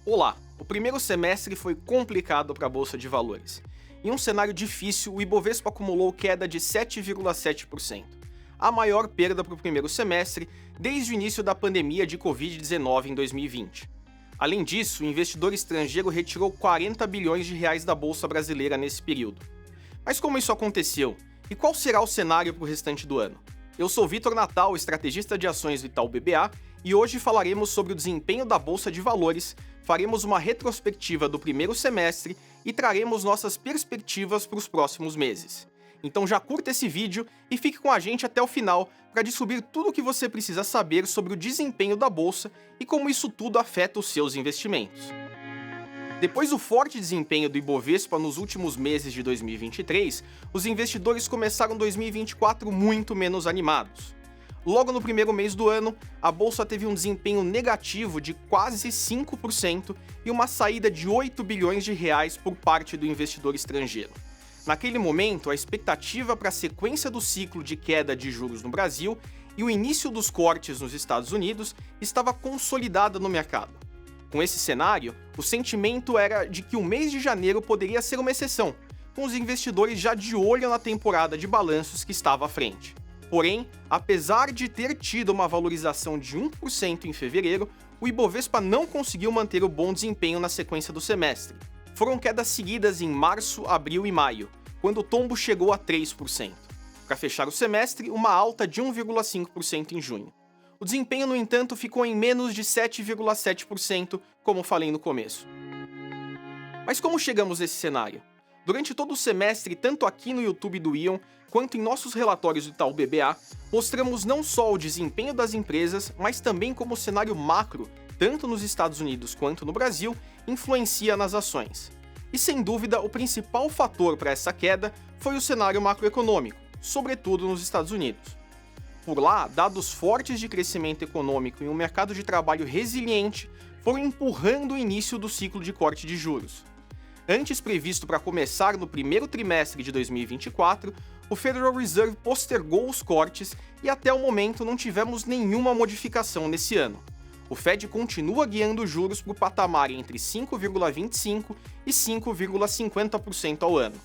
Olá! O primeiro semestre foi complicado para a Bolsa de Valores. Em um cenário difícil, o Ibovespa acumulou queda de 7,7%, a maior perda para o primeiro semestre desde o início da pandemia de Covid-19 em 2020. Além disso, o investidor estrangeiro retirou 40 bilhões de reais da Bolsa brasileira nesse período. Mas como isso aconteceu? E qual será o cenário para o restante do ano? Eu sou Vitor Natal, estrategista de ações do Itaú BBA, e hoje falaremos sobre o desempenho da Bolsa de Valores, faremos uma retrospectiva do primeiro semestre e traremos nossas perspectivas para os próximos meses. Então já curta esse vídeo e fique com a gente até o final para descobrir tudo o que você precisa saber sobre o desempenho da Bolsa e como isso tudo afeta os seus investimentos. Depois do forte desempenho do Ibovespa nos últimos meses de 2023, os investidores começaram 2024 muito menos animados. Logo no primeiro mês do ano, a bolsa teve um desempenho negativo de quase 5% e uma saída de 8 bilhões de reais por parte do investidor estrangeiro. Naquele momento, a expectativa para a sequência do ciclo de queda de juros no Brasil e o início dos cortes nos Estados Unidos estava consolidada no mercado. Com esse cenário, o sentimento era de que o mês de janeiro poderia ser uma exceção, com os investidores já de olho na temporada de balanços que estava à frente. Porém, apesar de ter tido uma valorização de 1% em fevereiro, o Ibovespa não conseguiu manter o bom desempenho na sequência do semestre. Foram quedas seguidas em março, abril e maio, quando o tombo chegou a 3%. Para fechar o semestre, uma alta de 1,5% em junho. O desempenho, no entanto, ficou em menos de 7,7%, como falei no começo. Mas como chegamos nesse cenário? Durante todo o semestre, tanto aqui no YouTube do Ion, quanto em nossos relatórios do Itaú BBA, mostramos não só o desempenho das empresas, mas também como o cenário macro, tanto nos Estados Unidos quanto no Brasil, influencia nas ações. E sem dúvida, o principal fator para essa queda foi o cenário macroeconômico, sobretudo nos Estados Unidos. Por lá, dados fortes de crescimento econômico e um mercado de trabalho resiliente foram empurrando o início do ciclo de corte de juros. Antes previsto para começar no primeiro trimestre de 2024, o Federal Reserve postergou os cortes e até o momento não tivemos nenhuma modificação nesse ano. O Fed continua guiando os juros para o patamar entre 5,25% e 5,50% ao ano.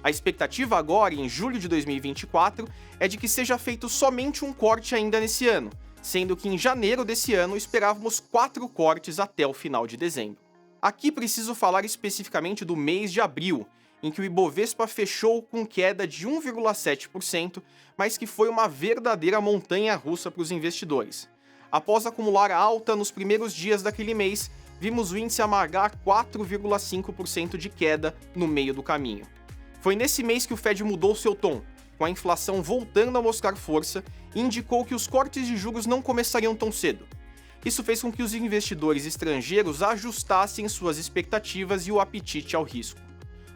A expectativa agora, em julho de 2024, é de que seja feito somente um corte ainda nesse ano, sendo que em janeiro desse ano esperávamos 4 cortes até o final de dezembro. Aqui preciso falar especificamente do mês de abril, em que o Ibovespa fechou com queda de 1,7%, mas que foi uma verdadeira montanha-russa para os investidores. Após acumular alta nos primeiros dias daquele mês, vimos o índice amargar 4,5% de queda no meio do caminho. Foi nesse mês que o Fed mudou seu tom, com a inflação voltando a mostrar força, e indicou que os cortes de juros não começariam tão cedo. Isso fez com que os investidores estrangeiros ajustassem suas expectativas e o apetite ao risco.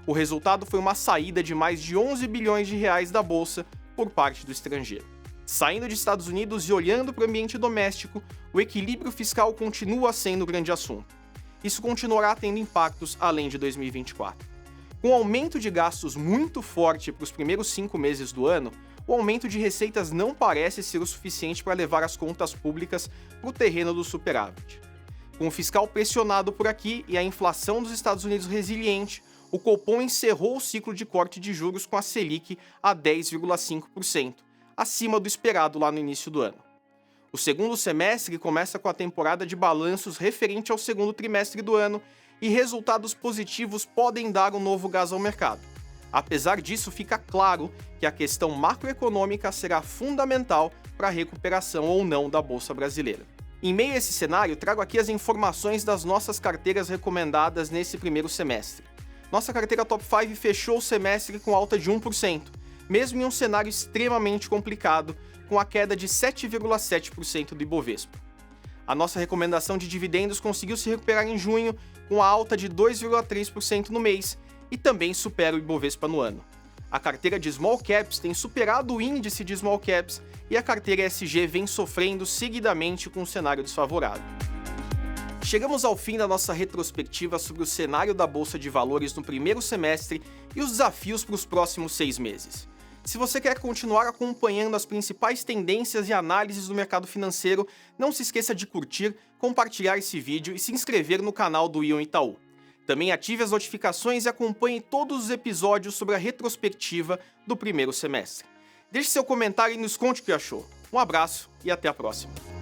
O resultado foi uma saída de mais de 11 bilhões de reais da bolsa por parte do estrangeiro. Saindo de Estados Unidos e olhando para o ambiente doméstico, o equilíbrio fiscal continua sendo o grande assunto. Isso continuará tendo impactos além de 2024. Com o aumento de gastos muito forte para os primeiros 5 meses do ano, o aumento de receitas não parece ser o suficiente para levar as contas públicas para o terreno do superávit. Com o fiscal pressionado por aqui e a inflação dos Estados Unidos resiliente, o Copom encerrou o ciclo de corte de juros com a Selic a 10,5%, acima do esperado lá no início do ano. O segundo semestre começa com a temporada de balanços referente ao segundo trimestre do ano e resultados positivos podem dar um novo gás ao mercado. Apesar disso, fica claro que a questão macroeconômica será fundamental para a recuperação ou não da Bolsa brasileira. Em meio a esse cenário, trago aqui as informações das nossas carteiras recomendadas nesse primeiro semestre. Nossa carteira Top 5 fechou o semestre com alta de 1%, mesmo em um cenário extremamente complicado, com a queda de 7,7% do Ibovespa. A nossa recomendação de dividendos conseguiu se recuperar em junho, com a alta de 2,3% no mês, e também supera o Ibovespa no ano. A carteira de Small Caps tem superado o índice de Small Caps e a carteira ESG vem sofrendo seguidamente com um cenário desfavorável. Chegamos ao fim da nossa retrospectiva sobre o cenário da Bolsa de Valores no primeiro semestre e os desafios para os próximos 6 meses. Se você quer continuar acompanhando as principais tendências e análises do mercado financeiro, não se esqueça de curtir, compartilhar esse vídeo e se inscrever no canal do Ion Itaú. Também ative as notificações e acompanhe todos os episódios sobre a retrospectiva do primeiro semestre. Deixe seu comentário e nos conte o que achou. Um abraço e até a próxima.